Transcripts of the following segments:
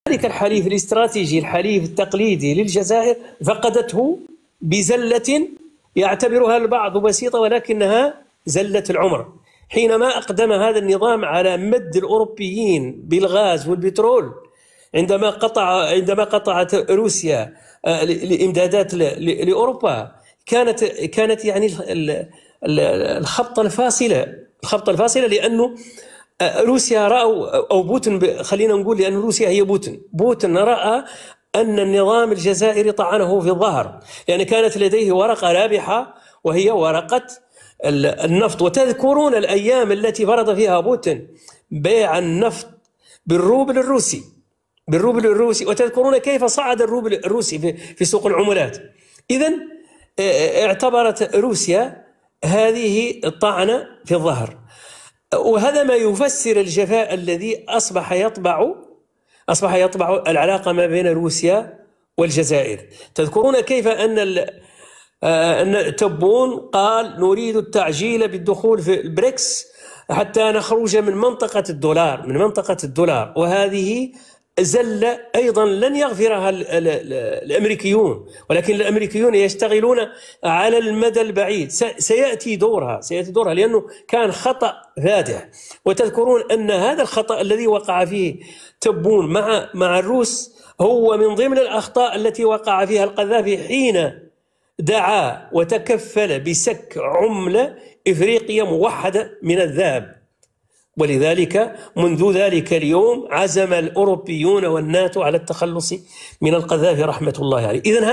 ذلك الحليف الاستراتيجي، الحليف التقليدي للجزائر فقدته بزلة يعتبرها البعض بسيطة ولكنها زلة العمر، حينما أقدم هذا النظام على مد الأوروبيين بالغاز والبترول. عندما قطعت روسيا الإمدادات لأوروبا، كانت يعني الخبطة الفاصلة، لأنه روسيا رأوا، أو بوتين، خلينا نقول، لأن روسيا هي بوتين رأى أن النظام الجزائري طعنه في الظهر، لأن كانت لديه ورقة رابحة وهي ورقة النفط. وتذكرون الأيام التي فرض فيها بوتين بيع النفط بالروبل الروسي، وتذكرون كيف صعد الروبل الروسي في سوق العملات. إذن اعتبرت روسيا هذه الطعنة في الظهر، وهذا ما يفسر الجفاء الذي أصبح يطبع العلاقة ما بين روسيا والجزائر. تذكرون كيف أن تبون قال نريد التعجيل بالدخول في البريكس حتى نخرج من منطقة الدولار، وهذه زلة أيضا لن يغفرها الأمريكيون، ولكن الأمريكيون يشتغلون على المدى البعيد. سيأتي دورها لأنه كان خطأ فادح. وتذكرون أن هذا الخطأ الذي وقع فيه تبون مع الروس هو من ضمن الأخطاء التي وقع فيها القذافي حين دعا وتكفل بسك عملة إفريقية موحدة من الذهب. ولذلك منذ ذلك اليوم عزم الأوروبيون والناتو على التخلص من القذافي رحمة الله عليه. إذن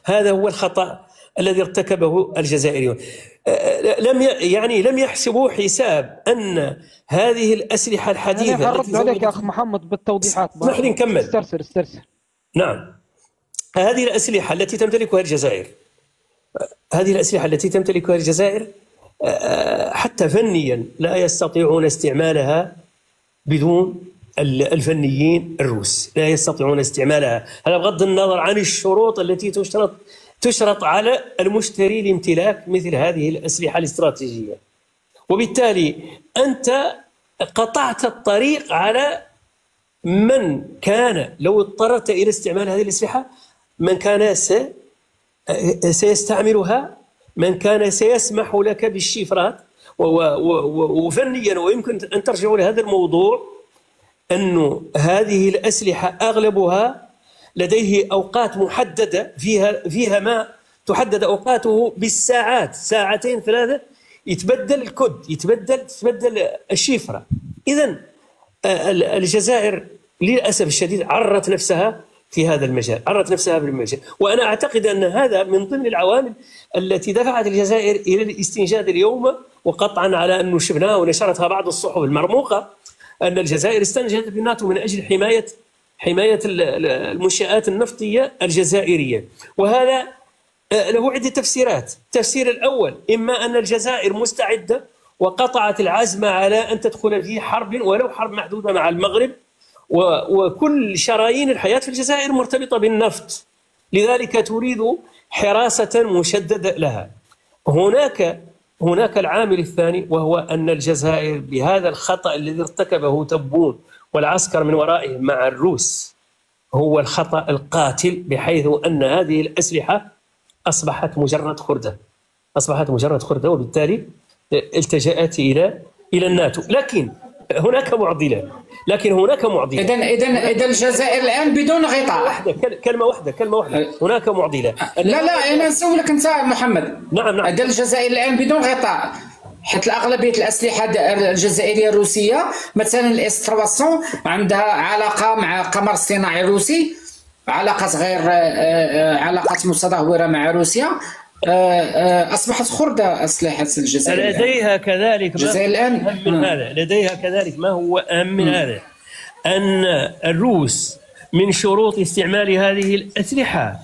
هذا هو الخطأ الذي ارتكبه الجزائريون. لم يحسبوا حساب أن هذه الأسلحة الحديثة التي عليك يا أخ محمد بالتوضيحات. اسمح لي نكمل. استرسل. نعم، هذه الأسلحة التي تمتلكها الجزائر حتى فنيا لا يستطيعون استعمالها بدون الفنيين الروس، لا يستطيعون استعمالها. هذا بغض النظر عن الشروط التي تشرط على المشتري لامتلاك مثل هذه الأسلحة الاستراتيجية. وبالتالي أنت قطعت الطريق على من كان، لو اضطررت إلى استعمال هذه الأسلحة، من كان سيستعملها، من كان سيسمح لك بالشفرات. وفنيا ويمكن أن ترجعوا لهذا الموضوع، أنه هذه الأسلحة أغلبها لديه أوقات محددة، فيها ما تحدد أوقاته بالساعات، 2 3 يتبدل الكود، تتبدل الشفرة. إذن الجزائر للأسف الشديد عرت نفسها في هذا المجال، وأنا أعتقد أن هذا من ضمن العوامل التي دفعت الجزائر إلى الاستنجاد اليوم. وقطعا على أنه شفناها ونشرتها بعض الصحف المرموقة أن الجزائر استنجدت بالناتو من أجل حماية المنشآت النفطية الجزائرية. وهذا له عدة تفسيرات. التفسير الأول إما أن الجزائر مستعدة وقطعت العزم على أن تدخل في حرب، ولو حرب محدودة، مع المغرب، وكل شرايين الحياة في الجزائر مرتبطة بالنفط، لذلك تريد حراسة مشددة لها. هناك العامل الثاني، وهو أن الجزائر بهذا الخطأ الذي ارتكبه تبون والعسكر من ورائه مع الروس هو الخطأ القاتل، بحيث أن هذه الأسلحة أصبحت مجرد خردة، وبالتالي التجأت إلى الناتو. لكن هناك معضلة. إذا الجزائر الآن بدون غطاء. كلمة واحدة. هناك معضلة. لا أنا نسولك أنت محمد. نعم. إذا الجزائر الآن بدون غطاء، حيت الأغلبية الأسلحة الجزائرية الروسية، مثلا الاس 300 عندها علاقة مع قمر اصطناعي روسي، علاقات متدهورة مع روسيا. أصبحت خردة أسلحة الجزائر. لديها كذلك ما هو أهم من هذا، أن الروس من شروط استعمال هذه الأسلحة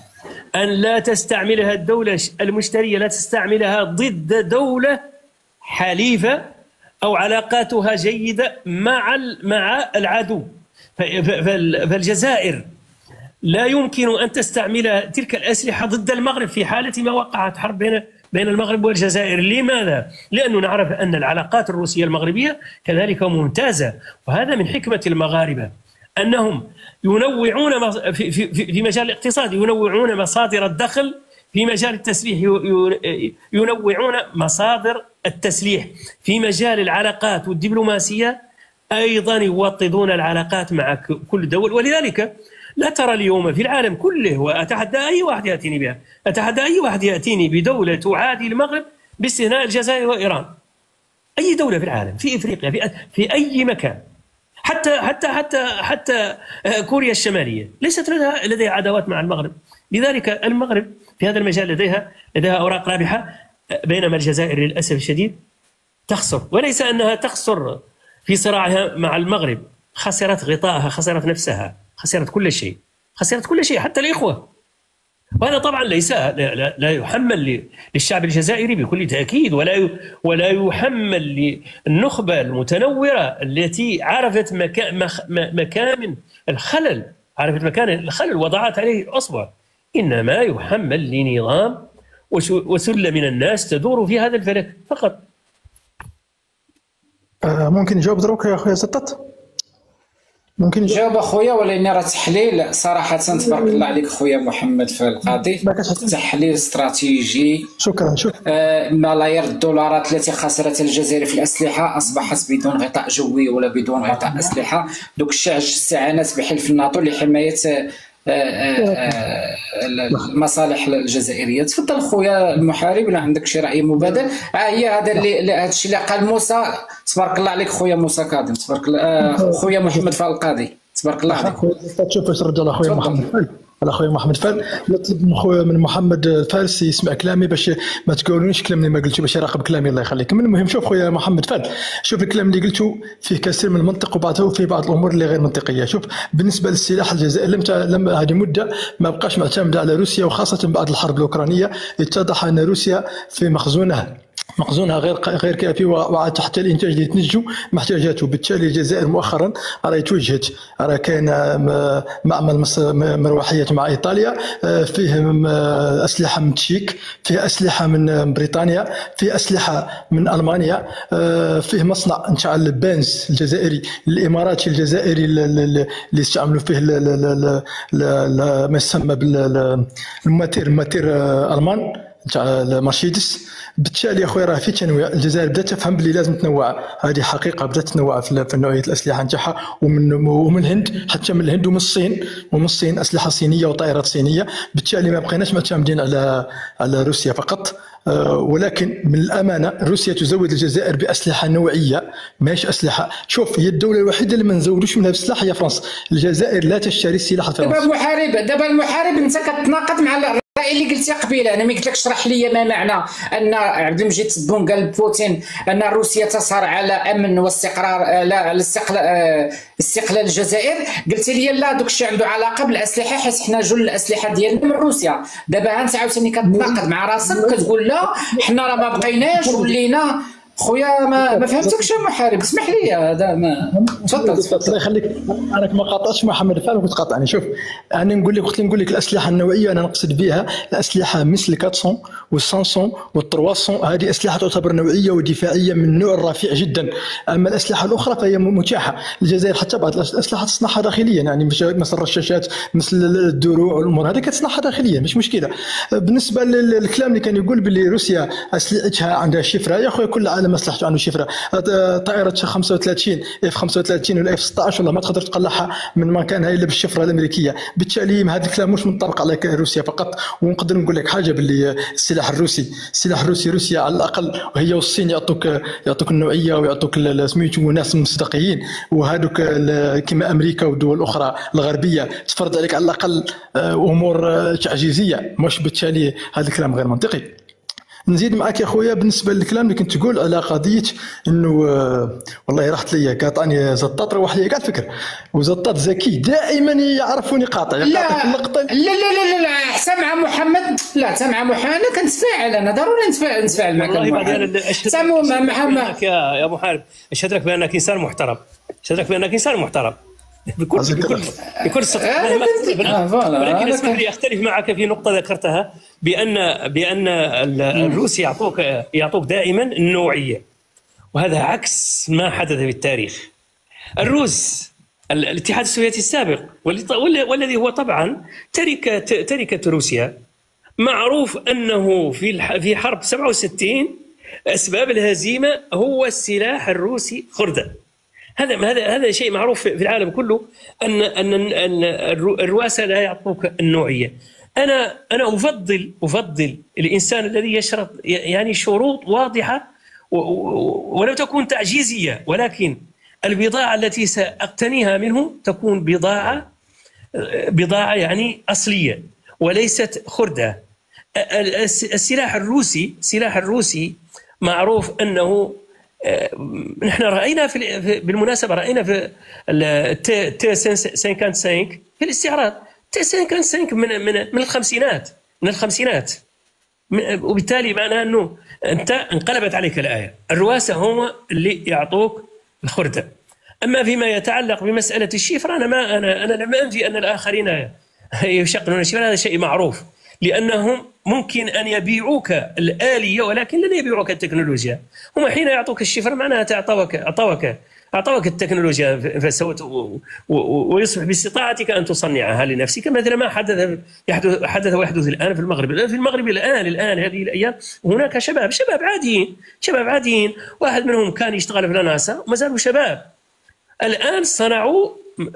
أن لا تستعملها الدولة المشترية، لا تستعملها ضد دولة حليفة أو علاقاتها جيدة مع العدو. فالجزائر لا يمكن أن تستعمل تلك الأسلحة ضد المغرب في حالة ما وقعت حرب بين المغرب والجزائر. لماذا؟ لأنه نعرف أن العلاقات الروسية المغربية كذلك ممتازة، وهذا من حكمة المغاربة أنهم ينوعون في مجال الاقتصاد، ينوعون مصادر الدخل، في مجال التسليح ينوعون مصادر التسليح، في مجال العلاقات والدبلوماسية أيضا يوطدون العلاقات مع كل الدول. ولذلك لا ترى اليوم في العالم كله، وأتحدى أي واحد يأتيني بها، أتحدى أي واحد يأتيني بدولة تعادي المغرب باستثناء الجزائر وإيران، أي دولة في العالم، في إفريقيا، في أي مكان، حتى كوريا الشمالية ليست لديها عداوات مع المغرب. لذلك المغرب في هذا المجال لديها أوراق رابحة، بينما الجزائر للأسف الشديد تخسر، وليس أنها تخسر في صراعها مع المغرب، خسرت غطاءها، خسرت نفسها، خسرت كل شيء، خسرت كل شيء حتى الإخوة. وهذا طبعا ليس لا يحمل للشعب الجزائري بكل تأكيد، ولا يحمل للنخبة المتنورة التي عرفت مكامن الخلل، عرفت مكان الخلل وضعت عليه الأصبع، إنما يحمل لنظام وسلة من الناس تدور في هذا الفلك فقط. ممكن نجاوب دروك يا خويا زطط؟ ممكن نجاوب اخويا، ولكن راه تحليل صراحه تبارك الله عليك خويا محمد في القاضي، تحليل استراتيجي. شكرا. ملايير الدولارات التي خسرتها الجزائر في الاسلحه اصبحت بدون غطاء جوي ولا بدون غطاء اسلحه. دوك الشيء استعانت بحلف الناتو لحمايه المصالح الجزائريه. تفضل خويا المحارب، ولا عندك شي راي مبادل؟ هي هذا الشيء اللي قال موسى، تبارك الله عليك خويا موسى كاظم، تبارك الله خويا محمد فال القاضي، تبارك الله عليك. شوف واش رد على خويا محمد فال، على خويا محمد فال. نطلب من محمد الفارسي يسمع كلامي باش ما تقولونيش كلام اللي ما قلتو، باش يراقب كلامي الله يخليك. من المهم شوف خويا محمد فال، شوف الكلام اللي قلتو فيه كثير من المنطق وبعضه فيه بعض الامور اللي غير منطقيه. شوف بالنسبه للسلاح، الجزائر لم هذه مده ما بقاش معتمده على روسيا، وخاصه بعد الحرب الاوكرانيه اتضح ان روسيا في مخزونها غير كافي، وعاد حتى الانتاج اللي تنتجوا محتاجاته. بالتالي الجزائر مؤخرا راه توجهت، راه كاين معمل مروحيات مع ايطاليا، فيه اسلحه من التشيك، فيه اسلحه من بريطانيا، فيه اسلحه من المانيا، فيه مصنع نتاع البنز الجزائري الاماراتي الجزائري اللي يستعملوا فيه ما يسمى بالماتير المان تاع المرسيدس. بالتالي يا خويا راه في تنويع، الجزائر بدات تفهم باللي لازم تنوع، هذه حقيقه بدات تنوع في نوعيه الاسلحه نتاعها، ومن الهند، حتى من الهند ومن الصين اسلحه صينيه وطائرات صينيه. بالتالي ما بقيناش معتمدين على روسيا فقط. ولكن من الامانه روسيا تزود الجزائر باسلحه نوعيه، ماهيش اسلحه. شوف هي الدوله الوحيده اللي ما نزودوش منها بالسلاح هي فرنسا، الجزائر لا تشتري السلاح الفرنسي. دابا المحارب انت كتناقض مع الراي اللي قلتي قبيله. انا ما قلتلكش اشرح لي ما معنى ان عبد المجيد تبون قال بوتين ان روسيا تسهر على امن واستقرار، لا استقلال الجزائر. قلت لي لا دوك الشيء عنده علاقه بالاسلحه، حيت حنا جل الاسلحه ديالنا من روسيا. دابا انت عاوتاني كتناقض مع راسك وكتقول لا حنا راه ما بقيناش ولينا. خويا ما فهمتكش يا محارب، اسمح لي هذا ما. تفضل الله يخليك. انا ما قاطعتش محمد فال وتقاطعني. شوف انا نقول لك الاسلحه النوعيه انا نقصد بها الاسلحه مثل 400 و500 و300، هذه اسلحه تعتبر نوعيه ودفاعيه من نوع رفيع جدا. اما الاسلحه الاخرى فهي متاحه. الجزائر حتى بعض الاسلحه تصنعها داخليا، يعني مثل الرشاشات، مثل الدروع والامور هذه كتصنعها داخليا، مش مشكله. بالنسبه للكلام اللي كان يقول باللي روسيا اسلحتها عندها شفره، يا اخويا كل عالم اسلحته عنده شفره. طائره 35 F-35 ولا F-16 والله ما تقدر تقلعها من مكانها الا بالشفره الامريكيه. بالتالي هذا الكلام مش منطبق على روسيا فقط. ونقدر نقول لك حاجه باللي السلاح الروسي روسيا على الاقل وهي والصين يعطوك النوعيه ويعطوك سميتو ناس مصداقيين، وهذوك كما امريكا والدول الاخرى الغربيه تفرض عليك على الاقل امور تعجيزيه. مش بالتالي هذا الكلام غير منطقي. نزيد معك يا خويا بالنسبه للكلام اللي كنت تقول على قضيه انه والله راحت لي قاطعني زطاط، روح لي كاع الفكر. وزطاط ذكي دائما يعرفوني قاطع لا لا لا لا حتى مع محمد، لا حتى مع محمد انا كنتفاعل، انا ضروري نتفاعل معك. والله بعدين محمد يا محارب اشهد لك بانك انسان محترم، اشهد لك بانك انسان محترم بكل صدق. ولكن اسمح لي اختلف معك في نقطه ذكرتها، بان الروس يعطوك دائما النوعيه، وهذا عكس ما حدث في التاريخ. الروس الاتحاد السوفيتي السابق، والذي هو طبعا تركة روسيا. معروف أنه في حرب 67 أسباب الهزيمة هو السلاح الروسي خردة. هذا شيء معروف في العالم كله، أن الرواسة لا يعطوك النوعية. أنا أفضل الإنسان الذي يشرط يعني شروط واضحة ولو تكون تعجيزية، ولكن البضاعة التي سأقتنيها منه تكون بضاعة يعني أصلية وليست خردة. السلاح الروسي معروف أنه نحن رأينا بالمناسبة رأينا في تي 55 في الاستعراض. تي 55 من الخمسينات، وبالتالي معناه أنه أنت انقلبت عليك الآية. الرواسة هم اللي يعطوك الخردة. أما فيما يتعلق بمسألة الشفرة، أنا لم أنفي أن الآخرين يشغلون الشفرة، هذا شيء معروف، لأنهم ممكن أن يبيعوك الآلية ولكن لن يبيعوك التكنولوجيا. هم حين يعطوك الشفرة معناها أعطوك التكنولوجيا ويصبح باستطاعتك أن تصنعها لنفسك، مثل ما حدث ويحدث الآن في المغرب. في المغرب الآن هذه الأيام هناك شباب عاديين، واحد منهم كان يشتغل في الناسا وما زالوا شباب، الآن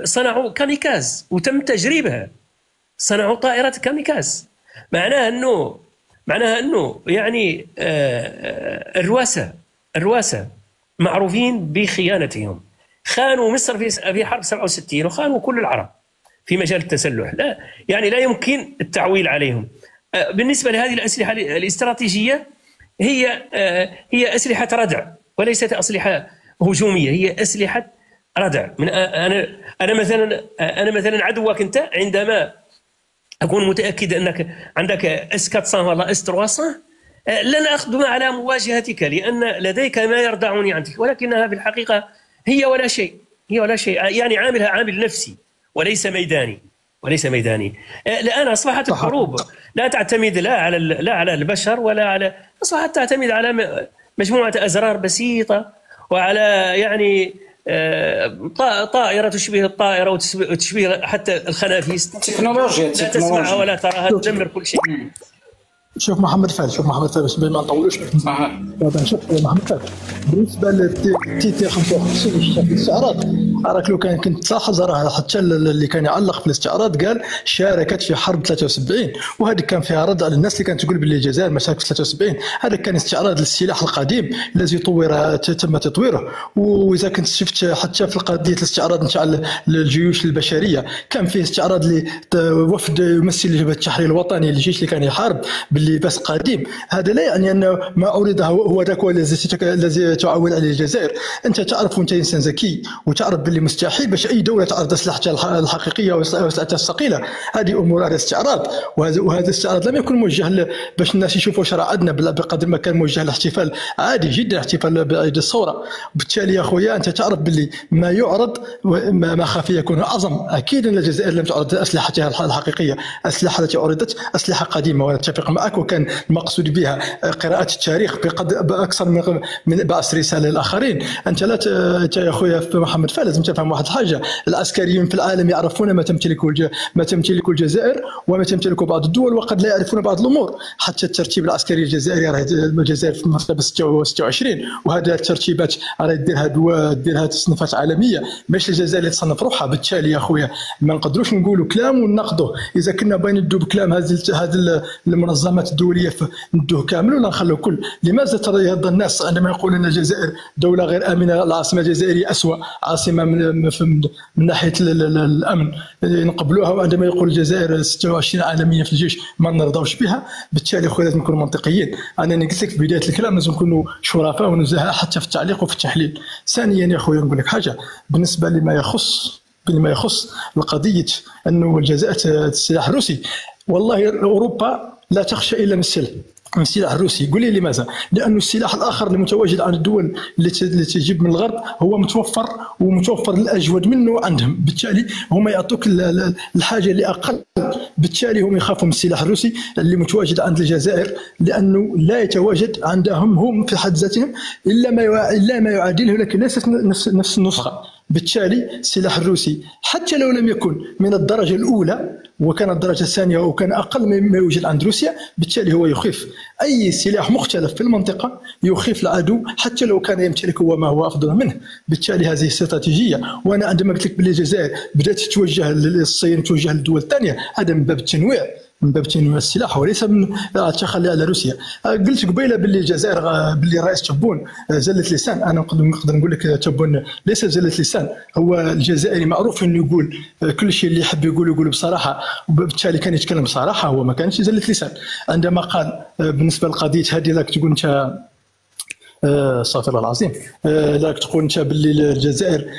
صنعوا كاميكاز وتم تجريبها، صنعوا طائرة كاميكاز. معناها أنه يعني الرواسة معروفين بخيانتهم. خانوا مصر في حرب 67 وخانوا كل العرب في مجال التسلح. لا يمكن التعويل عليهم. بالنسبة لهذه الأسلحة الاستراتيجية، هي أسلحة ردع وليست أسلحة هجومية، هي أسلحة ردع. أنا مثلا عدوك أنت عندما أكون متأكد أنك عندك S400 ولا S300 لن أخدم على مواجهتك، لأن لديك ما يردعني عنك، ولكنها في الحقيقة هي ولا شيء، يعني عاملها عامل نفسي وليس ميداني. الآن أصبحت الحروب لا تعتمد لا على البشر ولا على، أصبحت تعتمد على مجموعة أزرار بسيطة، وعلى يعني طائرة تشبه الطائرة وتشبه حتى الخنافيس، تكنولوجيا لا تسمعها ولا تراها، تدمر كل شيء. شوف محمد فهد باش ما نطولوش. شوف محمد فهد، بالنسبه للتي 55 اللي شفت في الاستعراض، راك لو كنت تلاحظ راه حتى اللي كان يعلق في الاستعراض قال شاركت في حرب 73، وهذه كان فيها رد على الناس اللي كانت تقول باللي الجزائر ما شاركتش في 73. هذا كان استعراض للسلاح القديم الذي تم تطويره. واذا كنت شفت حتى في قضيه الاستعراض نتاع الجيوش البشريه، كان فيه استعراض لوفد يمثل التحرير الوطني للجيش اللي كان يحارب باللباس قديم. هذا لا يعني ان ما أورده هو ذاك الذي تعول عليه الجزائر. انت تعرف، وانت انسان ذكي وتعرف باللي مستحيل باش اي دوله تعرض اسلحتها الحقيقيه واسلحتها الثقيله. هذه امور هذا استعراض، وهذا الاستعراض لم يكن موجه باش الناس يشوفوا شرع عندنا، بقدر ما كان موجه للاحتفال عادي جدا، احتفال بعيد الثوره. بالتالي يا خويا انت تعرف باللي ما يعرض ما خاف يكون اعظم. اكيد ان الجزائر لم تعرض اسلحتها الحقيقيه، الاسلحه التي عرضت اسلحه قديمه، وانا اتفق معك، وكان المقصود بها قراءه التاريخ باكثر من بعث رساله للاخرين. انت لا يا خويا محمد فهد لازم تفهم واحد الحاجه، العسكريين في العالم يعرفون ما تمتلك الجزائر وما تمتلك بعض الدول، وقد لا يعرفون بعض الامور. حتى الترتيب العسكري الجزائري راه الجزائر في المرتبه 26، وهذا الترتيبات راه ديرها تصنيفات عالميه، ماشي الجزائر اللي تصنف روحها. بالتالي يا خويا ما نقدروش نقولوا كلام وننقضوه. اذا كنا باغيين ندوا بكلام هذه المنظمات الدوليه ندوه كامل ولا نخلوه كل. لماذا ترى يرضى الناس عندما يقول ان الجزائر دوله غير امنه، العاصمه الجزائريه اسوء عاصمه من ناحيه الامن نقبلوها، وعندما يقول الجزائر 26 عالميه في الجيش ما نرضاوش بها؟ بالتالي خويا لازم نكونوا منطقيين. انا قلت لك في بدايه الكلام لازم نكونوا شرفاء ونزهاء حتى في التعليق وفي التحليل. ثانيا يا خويا نقول لك حاجه بالنسبه لما يخص القضيه انه الجزائر السلاح الروسي. والله اوروبا لا تخشى الا من السلاح الروسي. قول لي لماذا؟ لأن السلاح الآخر المتواجد عند الدول التي تجيب من الغرب هو متوفر الأجود منه عندهم، بالتالي هم يعطوك الحاجة اللي أقل. بالتالي هم يخافوا من السلاح الروسي اللي متواجد عند الجزائر، لأنه لا يتواجد عندهم هم في حد ذاتهم إلا ما يعادله، لكن ليست نفس النسخة. بالتالي السلاح الروسي حتى لو لم يكن من الدرجه الاولى وكان الدرجه الثانيه وكان اقل مما يوجد عند روسيا، بالتالي هو يخيف. اي سلاح مختلف في المنطقه يخيف العدو حتى لو كان يمتلك هو ما هو افضل منه. بالتالي هذه استراتيجيه. وانا عندما قلت لك باللي الجزائر بدات توجه للصين، توجه للدول الثانيه، هذا من باب التنويع، من باب تنويع السلاح وليس من التخلي على روسيا. قلت قبيله باللي الجزائر باللي الرئيس تبون زله لسان، انا نقدر نقول لك تبون ليس زله لسان، هو الجزائري معروف انه يقول كل شيء اللي يحب يقول بصراحه، وبالتالي كان يتكلم بصراحه، هو ما كانش زله لسان. عندما قال بالنسبه لقضيه هذه راك تقول انت استغفر الله العظيم، راك تقول انت باللي الجزائر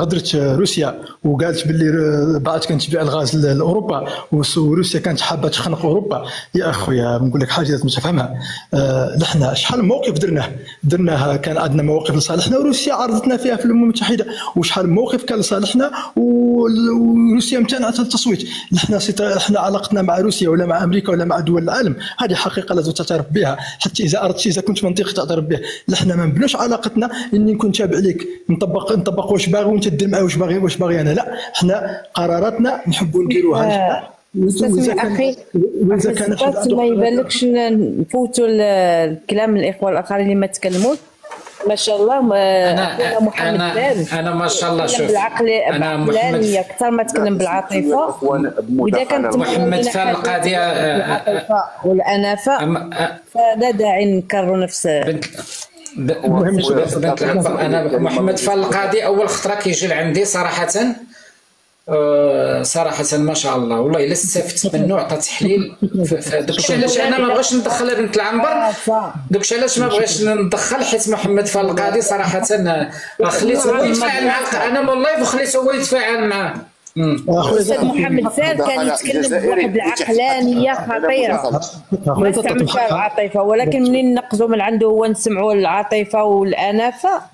غدرت روسيا وقالت باللي بعد كانت تبيع الغاز لاوروبا وروسيا كانت حابه تخنق اوروبا. يا اخويا نقول لك حاجه لازم تفهمها، نحن شحال موقف درناه كان عندنا مواقف لصالحنا وروسيا عرضتنا فيها في الامم المتحده، وشحال موقف كان لصالحنا وروسيا امتنعت عن التصويت. نحن علاقتنا مع روسيا ولا مع امريكا ولا مع دول العالم هذه حقيقه لازم تعترف بها، حتى اذا اردت، اذا كنت منطقي تعترف بها. احنا ما نبنوش علاقتنا اني نكون تابع لك نطبق واش باغي وانت دير معايا واش باغي انا، لا، احنا قراراتنا نحبوا نديروها. واذا كان ما يبانلكش نفوتوا الكلام الاخوه الاخرين اللي ما تكلموش. ما شاء الله انا ما شاء الله شوف انا محمد اكثر ما تكلم بالعاطفه. واذا كانت محمد فال القضيه العاطفه والانافه فلا داعي نكرروا نفس انا محمد فال القاضي اول خطره كيجي لعندي صراحه ما شاء الله والله الا استفدت منه، عطى تحليل. داكشي علاش انا ما بغاش ندخل بنت العنبر، داكشي علاش ما بغاش ندخل، حيت محمد فال القاضي صراحه خليته هو يتفاعل مع انا والله وخليته هو يتفاعل معاه. الاستاذ محمد فال كان يتكلم بواحد العقلانيه خطيره، ما استعملش العاطفه، ولكن منين نقزوا من عنده هو نسمعوا العاطفه والانافه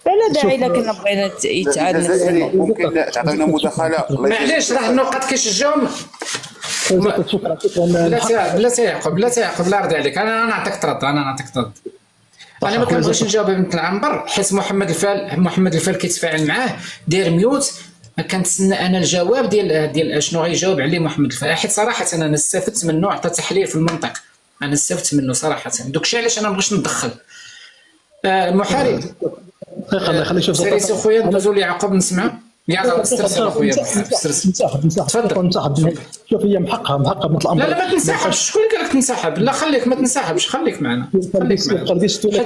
فلا داعي. لكن بغينا يتعاد ممكن تعطينا مداخله؟ معليش راه النقط كيشجعهم. بلا يعقوب لا رضي عليك، انا نعطيك ترد، انا ما كنبغيش نجاوب بنت العنبر حيت محمد الفال كيتفاعل معاه داير ميوت. ما كنتسنى انا الجواب ديال شنو غيجاوب عليه محمد الفال، حيت صراحه انا استفدت منه، عطى تحليل في المنطق، انا استفدت منه صراحه. داكشي علاش انا ما بغيتش ندخل. محارب الله يخليك، شوف سيريس خويا ندوزو ليعقوب نسمع. يعقوب استرسل اخويا نسحب. شوف هي محقه مثل الامر. لا ما تنسحبش، شكون اللي قال لك تنسحب؟ لا خليك ما تنسحبش، خليك معنا. حيت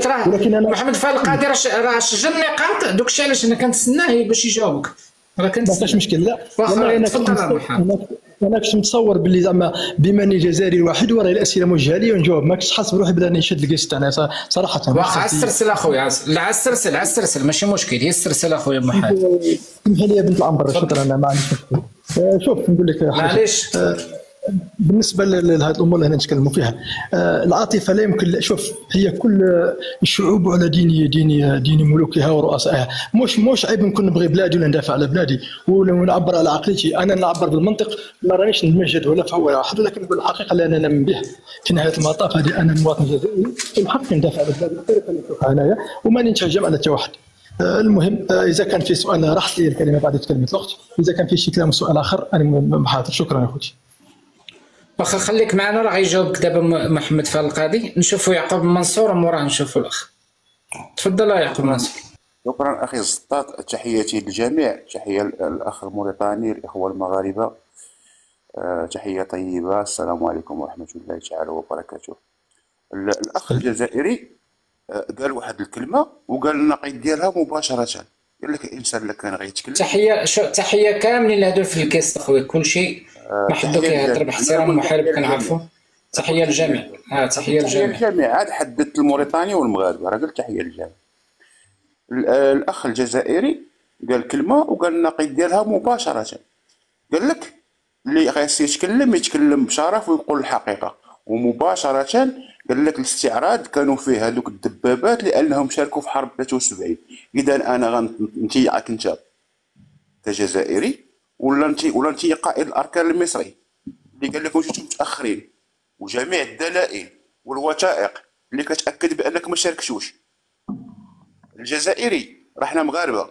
راه محمد فال القاضي راه شجر النقاط، داكشي علاش انا كنتسناه باش يجاوبك. راه كنت ما كاش مشكل. لا انا كنت متصور باللي زعما بما اني جزائري الوحيد وراه الاسئله موجهه لي ونجاوب، ما كنتش حاسب روحي بلا نشد القسط انا صراحه. واخا استرسل اخويا، لا استرسل ماشي مشكل، هي استرسل اخويا محمد. سمح لي يا بنت العنبر، شكرا، انا ما عنديش مشكل. شوف نقول لك معليش بالنسبه لهذه الامور اللي نتكلموا فيها، العاطفه لا يمكن. شوف هي كل الشعوب على دين ملوكها ورؤسائها. مش عيب نكون نبغي بلادي ولا ندافع على بلادي ولا نعبر على عقليتي. انا نعبر بالمنطق، ما رانيش نتمجد ولا فهو واحد، ولكن نقول الحقيقه اللي انا نؤمن بها. في نهايه المطاف هذه انا مواطن جزائري الحق ندافع على بلادي بالطريقه اللي نشوفها انايا، وما نتهجم على حتى واحد. المهم اذا كان في سؤال، راحت لي الكلمه بعد تكلمت الاخت، اذا كان في شي كلام سؤال اخر انا حاضر. شكرا اخوتي. واخا خليك معنا، راه غيجاوبك دابا محمد فال القاضي. نشوفوا يعقوب منصور وموراه نشوفوا الاخ. تفضل يا يعقوب منصور. شكرا اخي الزطاط، تحياتي للجميع، تحيه الاخ الموريتاني، الاخوه المغاربه، تحيه طيبه، السلام عليكم ورحمه الله تعالى وبركاته. الاخ الجزائري قال واحد الكلمه وقال النقيض ديالها مباشره، قال لك الانسان اللي كان غيتكلم. تحيه كاملين لهذول في الكيس اخويا، كلشي ما حدو كيهضر باحترام المحارب كنعرفو. تحيه للجميع. تحيه للجميع. عاد حددت الموريتاني والمغاربه، راه قلت تحيه للجميع. الاخ الجزائري قال كلمه وقال النقيض ديالها مباشره، قال لك اللي غيس يتكلم بشرف ويقول الحقيقه، ومباشره قال لك الاستعراض كانوا فيه هذوك الدبابات لانهم شاركوا في حرب 73. اذا انا غنتيعك انت كجزائري ولا انت قائد الاركان المصري اللي قال لك واش متاخرين، وجميع الدلائل والوثائق اللي كتاكد بانك ما شاركتوش. الجزائري راه حنا مغاربه،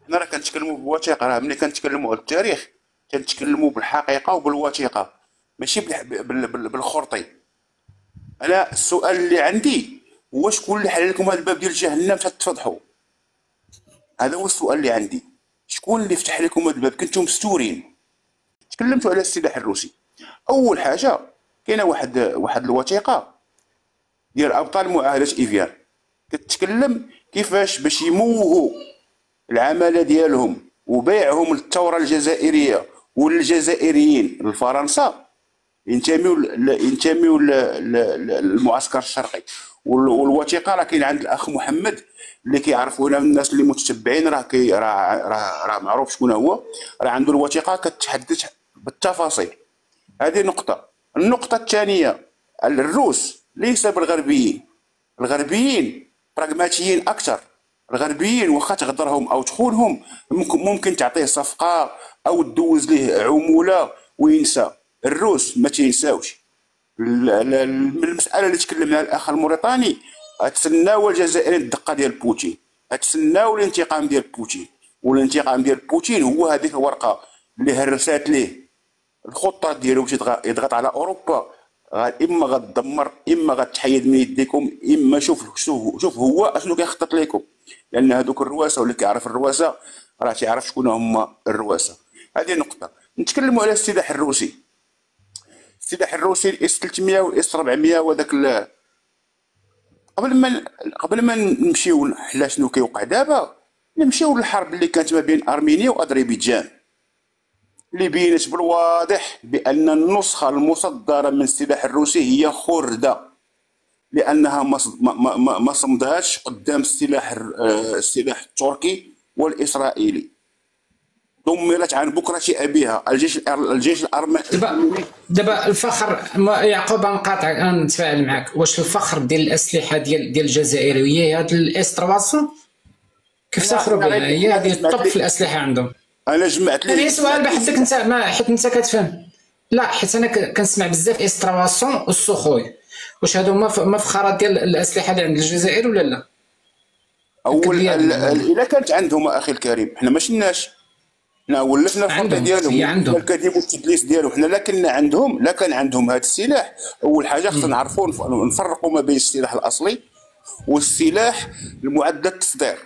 حنا راه كنتكلموا بوثيقه، راه ملي كنتكلموا على التاريخ كنتكلموا بالحقيقه وبالوثيقه، ماشي بالخرطي. انا السؤال اللي عندي هو شكون اللي حل لكم هذا الباب ديال جهنم تتفضحوا؟ هذا هو السؤال اللي عندي، شكون اللي فتح لكم هذا الباب؟ كنتم مستورين. تكلمتوا على السلاح الروسي. اول حاجه كاينه واحد الوثيقه ديال ابطال معاهده ايفيان كتتكلم كيفاش باش يموهوا العماله ديالهم وبيعهم للثوره الجزائريه والجزائريين لفرنسا ينتميوا للمعسكر الشرقي. والوثيقه راه كاين عند الاخ محمد اللي كيعرفونا الناس اللي متتبعين، راه معروف شكون هو، راه عنده الوثيقه كتحدث بالتفاصيل. هذه نقطه. النقطه الثانيه، الروس ليس بالغربيين، الغربيين براغماتيين اكثر. الغربيين واخا تغدرهم او تخونهم ممكن تعطيه صفقه او تدوز ليه عموله وينسى. الروس ما تينساوش. المساله اللي تكلمنا الاخ الموريتاني، تسناو الجزائريين الدقه ديال بوتين، تسناو الانتقام ديال بوتين، والانتقام ديال بوتين هو هذيك الورقه اللي هرسات ليه الخطه ديالو باش يضغط على اوروبا. اما غتدمر، اما غتحيد من يديكم، اما شوف هو اشنو كيخطط لكم. لان هذوك الرواسه واللي كيعرف الرواسه راه تيعرف شكون هما الرواسه. هذه نقطه. نتكلموا على السلاح الروسي. السلاح الروسي الاس 300 والاس 400 وذاك قبل ما نمشيو حنا شنو كيوقع دابا، نمشيو للحرب اللي كانت ما بين ارمينيا واذربيجان اللي بينت بالواضح بان النسخه المصدره من السلاح الروسي هي خرده، لانها ما صمدهاش قدام السلاح التركي والاسرائيلي. دمرت عن بكره ابيها. الجيش الارمني دابا الفخر يعقوب، نقاطعك نتفاعل معك. واش الفخر ديال الاسلحه ديال الجزائر هي هاد الاس 300 كيف تاخذوا بها؟ هي هذه الطب في الاسلحه عندهم. انا جمعت لي سؤال بحثك انت، ما حيت انت كتفهم. لا حيت انا كنسمع بزاف اس 300 والسخوي، واش هادو مفخرات ديال الاسلحه اللي عند الجزائر ولا لا؟ الا كانت عندهم اخي الكريم، حنا ما شناش، حنا ولفنا الخطه ديالهم الكذب والتدليس ديالو. حنا لا كان عندهم هذا السلاح. اول حاجه خصنا نعرفوا نفرقوا ما بين السلاح الاصلي والسلاح المعدل التصدير.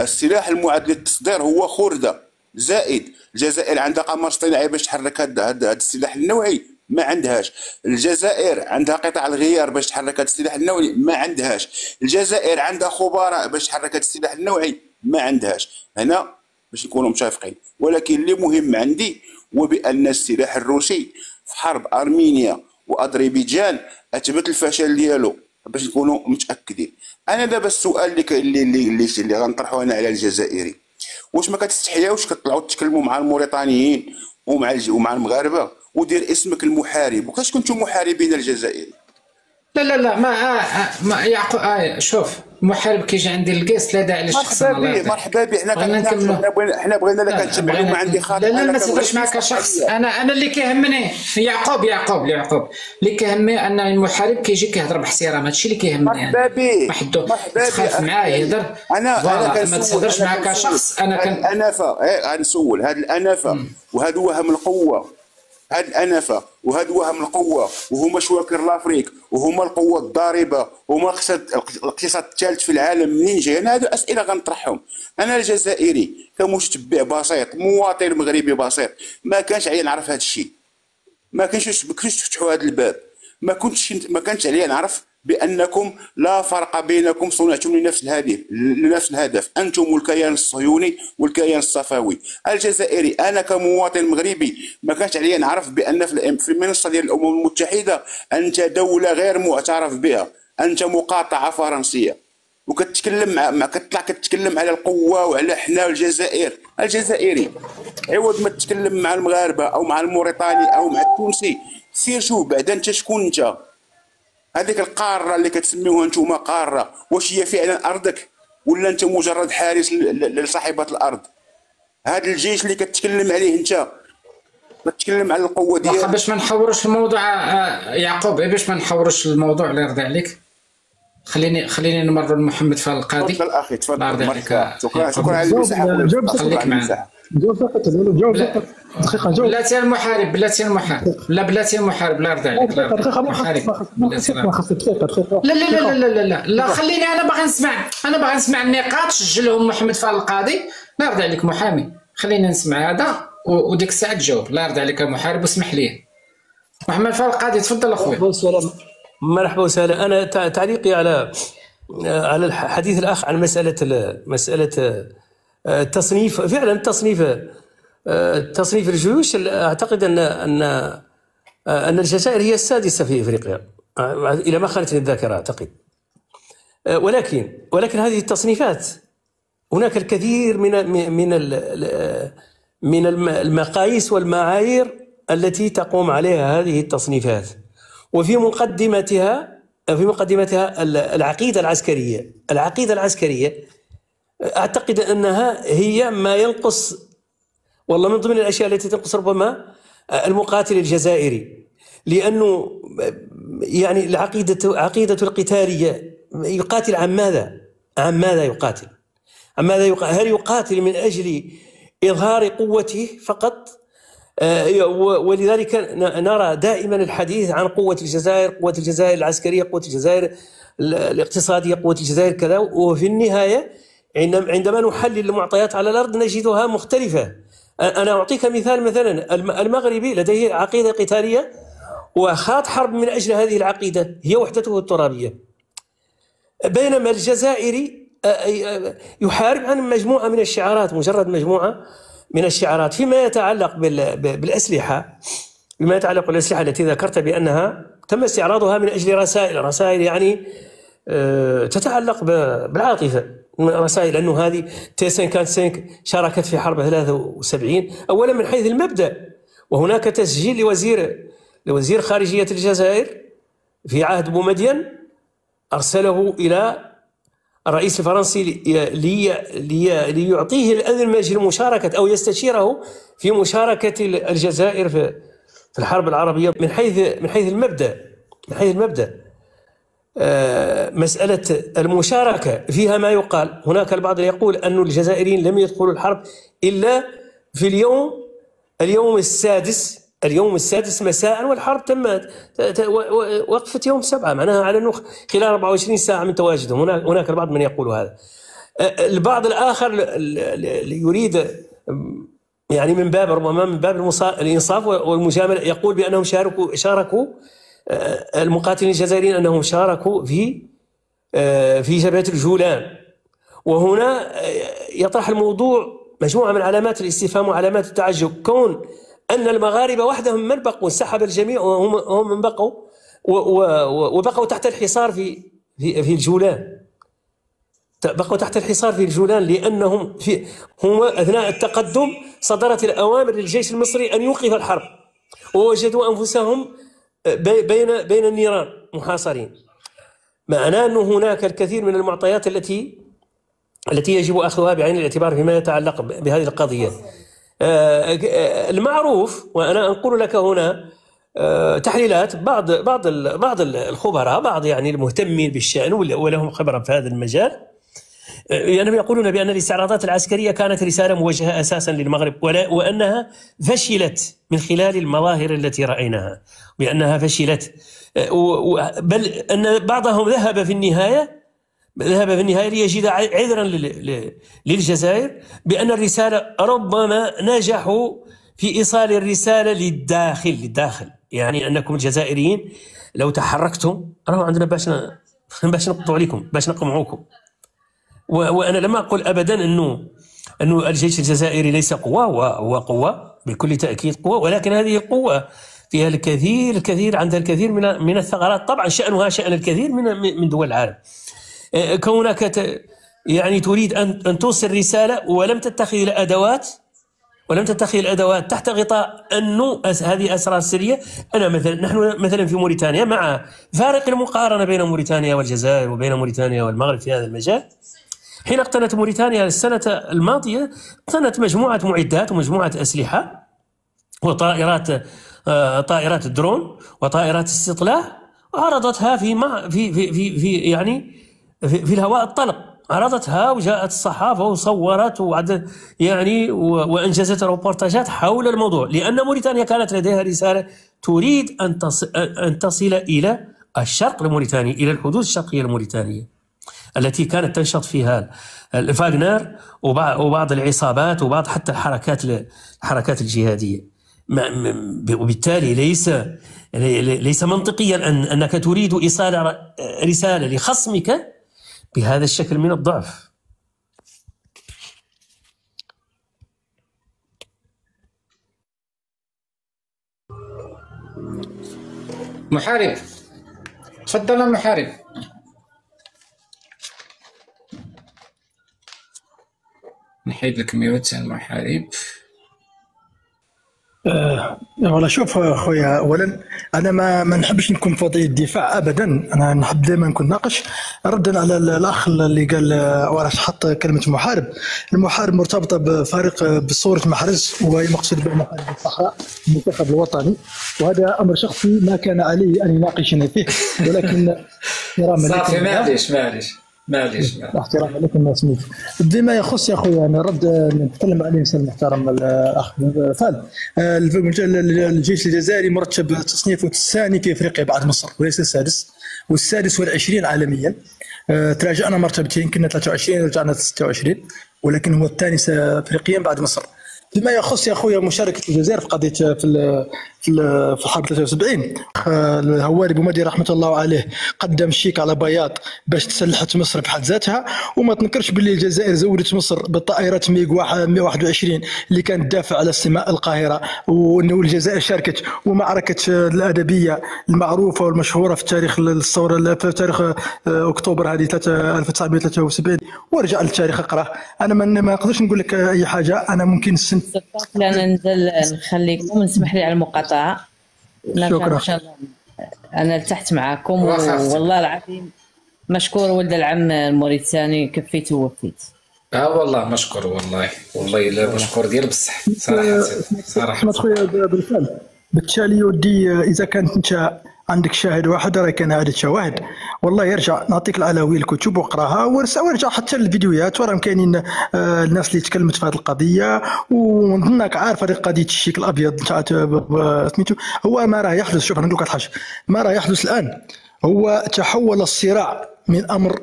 السلاح المعدل التصدير هو خرده زائد. الجزائر عندها قمر اصطناعي باش تحرك هذا السلاح النوعي، ما عندهاش. الجزائر عندها قطع الغيار باش تحرك هذا السلاح النوعي، ما عندهاش. الجزائر عندها خبراء باش تحرك هذا السلاح النوعي، ما عندهاش. هنا باش نكونوا متفقين. ولكن اللي مهم عندي هو بان السلاح الروسي في حرب ارمينيا واذربيجان اثبت الفشل ديالو، باش نكونوا متاكدين. انا دابا السؤال اللي غنطرحه انا على الجزائري، واش ما كتستحياوش كتطلعوا تتكلموا مع الموريتانيين ومع المغاربه ودير اسمك المحارب؟ وكاش كنتم محاربين الجزائري؟ لا ما يعقوب شوف، محارب كيجي عندي الكاس لا داعي للشخص. مرحبا به. حنا بغينا لك كنتبعوا ما عندي خاطر. لا ما تهضرش معاك كشخص. انا اللي كيهمني يعقوب اللي كيهمني ان المحارب كيجي كيهضر باحترام. هادشي اللي كيهمني. مرحبا به. واحد تخاف معاه يهضر. انا ما تهضرش معاك كشخص. الانفه غنسول هاد الانفه وهاد وهم القوه، هاد الانفه وهاد وهم القوه وهما شواكر لافريك وهما القوه الضاربه وهما الاقتصاد الثالث في العالم. منين جاي؟ انا هادو اسئله غنطرحهم. انا الجزائري كمتتبع بسيط، مواطن مغربي بسيط، ما كانش عليا نعرف هاد الشيء. ما كانش تفتحوا هذا الباب. ما كانش عليا نعرف بانكم لا فرق بينكم، صنعتم لنفس الهدف. انتم والكيان الصهيوني والكيان الصفوي. الجزائري انا كمواطن مغربي ما كانش عليا نعرف بان في المنصه ديال الامم المتحده انت دوله غير معترف بها، انت مقاطعه فرنسيه، وكتكلم كتكلم على القوه وعلى حنا الجزائر. الجزائري عوض ما تتكلم مع المغاربه او مع الموريتاني او مع التونسي، سير شوف بعدا انت شكون انت. هذيك القاره اللي كتسميوها نتوما قاره، واش هي فعلا ارضك ولا انت مجرد حارس لصاحبه الارض؟ هذا الجيش اللي كتكلم عليه انت كتكلم على القوه ديالك. باش ما نحورش الموضوع يعقوب، باش ما نحورش الموضوع اللي يرضي عليك. خليني نمر لمحمد فال القاضي. تفضل اخي تفضل. مرحبا. شكرا على المساحه. خليك معنا. جاوب فقط. جاوب فقط. دقيقه جاوب. بلاتي المحارب بلاتي المحارب لا يرضى عليك. دقيقه لا خليني انا باغي نسمع النقاط. سجلهم محمد فال القاضي. لا يرضى عليك محامي، خلينا نسمع هذا وديك الساعه تجاوب. لا يرضى عليك المحارب واسمح لي. محمد فال القاضي تفضل اخويا. مرحبا وسهلا. انا تعليقي على الحديث الاخ عن مساله التصنيف. فعلا تصنيف الجيوش، اعتقد ان الجزائر هي السادسه في افريقيا الى ما خانتني الذاكره اعتقد. ولكن هذه التصنيفات هناك الكثير من المقاييس والمعايير التي تقوم عليها هذه التصنيفات، وفي مقدمتها العقيدة العسكرية أعتقد أنها هي ما ينقص، والله من ضمن الأشياء التي تنقص ربما المقاتل الجزائري، لأنه يعني عقيدة القتالية يقاتل عن ماذا يقاتل؟ هل يقاتل من أجل إظهار قوته فقط؟ ولذلك نرى دائما الحديث عن قوة الجزائر العسكرية، قوة الجزائر الاقتصادية، قوة الجزائر كذا، وفي النهاية عندما نحلل المعطيات على الأرض نجدها مختلفة. أنا أعطيك مثلا المغربي لديه عقيدة قتالية وخاض حرب من أجل هذه العقيدة، هي وحدته الترابية، بينما الجزائري يحارب عن مجموعة من الشعارات، مجرد مجموعة من الشعارات. فيما يتعلق بالأسلحة التي ذكرت بأنها تم استعراضها من أجل رسائل يعني تتعلق بالعاطفة، رسائل أنه هذه T55 شاركت في حرب 73 أولا من حيث المبدأ، وهناك تسجيل لوزير خارجية الجزائر في عهد بومدين أرسله إلى الرئيس الفرنسي ليعطيه الأذن من أجل مشاركة أو يستشيره في مشاركة الجزائر في الحرب العربية. من حيث المبدأ مسألة المشاركة فيها ما يقال. هناك البعض يقول أن الجزائريين لم يدخلوا الحرب إلا في اليوم السادس مساء، والحرب تمت وقفت يوم 7، معناها على أنه خلال 24 ساعة من تواجدهم. هناك البعض من يقول هذا. البعض الآخر يريد يعني من باب الإنصاف والمجاملة يقول بأنهم شاركوا المقاتلين الجزائريين أنهم شاركوا في جبهة الجولان. وهنا يطرح الموضوع مجموعة من علامات الاستفهام وعلامات التعجب، كون أن المغاربة وحدهم من بقوا، انسحب الجميع وهم من بقوا وبقوا تحت الحصار في الجولان. بقوا تحت الحصار في الجولان لأنهم هم أثناء التقدم صدرت الأوامر للجيش المصري أن يوقف الحرب، ووجدوا أنفسهم بين النيران محاصرين. معناه أن هناك الكثير من المعطيات التي يجب أخذها بعين الاعتبار فيما يتعلق بهذه القضية. المعروف، وأنا أنقل لك هنا تحليلات بعض الخبراء، بعض يعني المهتمين بالشأن ولهم خبرة في هذا المجال، يعني يقولون بأن الاستعراضات العسكرية كانت رسالة موجهة أساسا للمغرب، وأنها فشلت من خلال المظاهر التي رأيناها، بأنها فشلت، بل أن بعضهم ذهب في النهاية ليجد عذرا للجزائر بأن الرسالة ربما نجحوا في إيصال الرسالة للداخل، يعني أنكم الجزائريين لو تحركتم راهو عندنا باش نقطعوا عليكم، باش نقمعوكم. وأنا لم أقل أبدا أنه الجيش الجزائري ليس قوة، هو قوة بكل تأكيد قوة، ولكن هذه القوة فيها الكثير عندها الكثير من الثغرات، طبعا شأنها شأن الكثير من دول العالم. كونك يعني تريد أن توصل رسالة ولم تتخذ الأدوات تحت غطاء أنه هذه أسرار سرية. نحن مثلا في موريتانيا، مع فارق المقارنة بين موريتانيا والجزائر وبين موريتانيا والمغرب في هذا المجال، حين اقتنت موريتانيا السنة الماضية اقتنت مجموعة معدات ومجموعة أسلحة وطائرات الدرون وطائرات استطلاع عرضتها في يعني في الهواء الطلق، عرضتها وجاءت الصحافة وصورت يعني وأنجزت روبورتاجات حول الموضوع، لأن موريتانيا كانت لديها رسالة تريد أن تصل إلى الشرق الموريتاني، إلى الحدود الشرقية الموريتانية التي كانت تنشط فيها الفاغنر وبعض العصابات وبعض حتى الحركات الجهادية. وبالتالي ليس منطقيا أنك تريد إيصال رسالة لخصمك بهذا الشكل من الضعف. محارب، تفضل محارب. نحيد لك ميوت المحارب. والله شوف خويا، اولا انا ما نحبش نكون في وضعيه الدفاع ابدا، انا نحب دائما نكون ناقش. ردا على الاخ اللي قال ولا حط كلمه محارب، المحارب مرتبطه بفريق بصوره محرز، وهي مقصود به محارب الصحراء المنتخب الوطني، وهذا امر شخصي ما كان علي ان يناقشني فيه، ولكن صافي معليش احترام لكم ما سميت. بما يخص يا خويا انا رد نتكلم عليه الانسان المحترم الاخ فال. الجيش الجزائري مرتب تصنيفه الثاني في افريقيا بعد مصر، وليس السادس، والسادس والعشرين عالميا. تراجعنا مرتبتين، كنا 23 ورجعنا 26، ولكن هو الثاني افريقيا بعد مصر. فيما يخص يا خويا مشاركه الجزائر في قضيه في الحرب 73، الهواري بومدين رحمه الله عليه قدم شيك على بياض باش تسلحت مصر بحد ذاتها، وما تنكرش باللي الجزائر زودت مصر بالطائرات ميغ 121 اللي كانت تدافع على سماء القاهره، وانه الجزائر شاركت. ومعركه الادبيه المعروفه والمشهوره في تاريخ الثوره، في تاريخ اكتوبر هذه 1973، وارجع للتاريخ اقراه. انا ما نقدرش نقول لك اي حاجه، انا ممكن انا ننزل نخليكم، نسمح لي على المقاطعه. شكرا. انا ارتحت معكم والله العظيم. مشكور ولد العم الموريتاني، كفيت ووفيت. والله مشكور، والله الا مشكور ديال بصح صراحه خويا بالفعل. بالتالي يودي اذا كانت انت عندك شاهد واحد، راك كان هذا شواهد، والله يرجع نعطيك العناوين الكتب واقراها، وارجع حتى الفيديوهات، وراهم كاينين الناس اللي تكلمت في هذه القضيه، ونظنك عارف هذه قضيه الشيك الابيض تاع سميتو. هو ما راه يحدث، شوف نقول لك حاجه، ما راه يحدث الان هو تحول الصراع من امر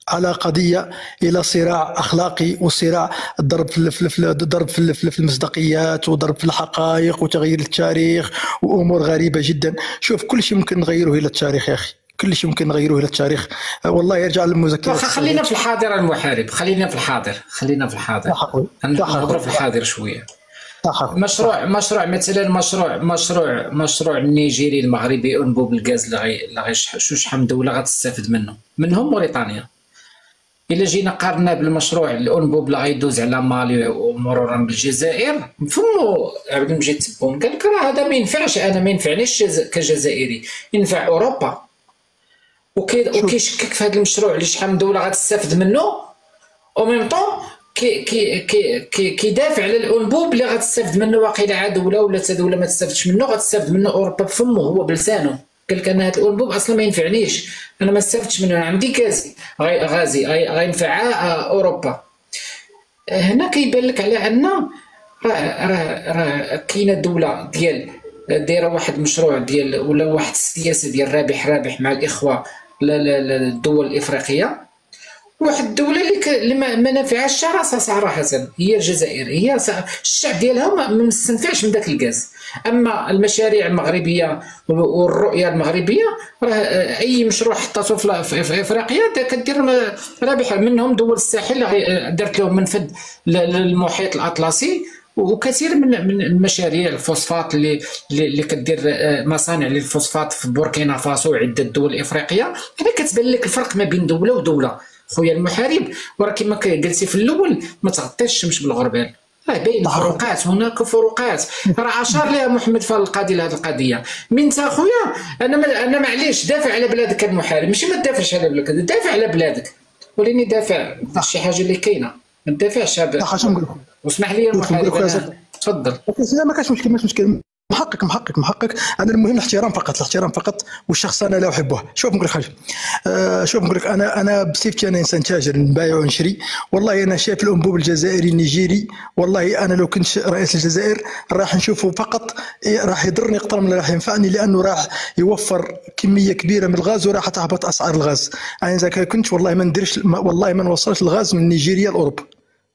على قضيه الى صراع اخلاقي، وصراع الضرب في المصداقيات، وضرب في الحقائق، وتغيير التاريخ، وامور غريبه جدا. شوف كل شيء ممكن نغيره الى التاريخ يا اخي، كل شيء ممكن نغيره الى التاريخ. والله يرجع للمذكرات. خلينا في الحاضر المحارب، خلينا في الحاضر. نهضروا في الحاضر شويه. مشروع مثلا مشروع النيجيري المغربي انبوب الغاز اللي شحال من دوله غتستافد منهم موريتانيا. الا جينا قارنا بالمشروع الانبوب اللي غيدوز على مالي ومرورا بالجزائر، فمو عبد المجيد تبون قال لك راه هذا ما ينفعش، انا ما ينفعنيش كجزائري، ينفع اوروبا. وكيشكك في هذا المشروع اللي شحال من دوله غتستافد منه، او ميم طون كيدافع على الانبوب اللي غتستافد منه واقيلا دوله ولا حتى دوله ما تستافدش منه، غتستافد منه اوروبا بفمه هو بلسانه. قال لك انا هذا الانبوب اصلا ما ينفعنيش، انا ما استفدتش منه، عندي غازي غينفع اوروبا. هنا كيبان لك على ان راه كاينه دوله دايره واحد المشروع ديال ولا واحد السياسه ديال رابح مع الاخوه الدول الافريقيه. واحد الدوله اللي ما نافعهاش راسها صراحه هي الجزائر، هي الشعب ديالها ما مستنفعش من ذاك الغاز. اما المشاريع المغربيه والرؤيه المغربيه، راه اي مشروع حطاته في افريقيا كدير رابح. منهم دول الساحل دارت لهم منفذ للمحيط الاطلسي، وكثير من المشاريع الفوسفات اللي كدير مصانع للفوسفات في بوركينا فاسو وعده دول افريقيه. هنا كتبان لك الفرق ما بين دوله ودوله خويا المحارب. وراه كما قلتي في الاول، ما تغطيش الشمس بالغربال، راه باين الفروقات، هناك فروقات. راه اشار لها محمد فال القاضي لهذه القضيه. من انت خويا انا معليش دافع على بلادك المحارب، ماشي ما تدافعش على بلادك، دافع على بلادك، وليني دافع شي حاجه اللي كاينه، ما تدافعش. واسمح لي المحارب، تفضل. ما كاينش مشكل. محقق. انا المهم الاحترام فقط، والشخص انا لا احبه. شوف نقول لك حاجه، شوف نقول لك انا بصفتي انا انسان تاجر نبايع ونشري. والله انا شايف الانبوب الجزائري النيجيري، والله انا لو كنت رئيس الجزائر راح نشوفه فقط راح يضرني اكثر من اللي راح ينفعني، لانه راح يوفر كميه كبيره من الغاز وراح تهبط اسعار الغاز. انا اذا كنت والله ما نديرش، والله ما نوصلش الغاز من نيجيريا لاوروبا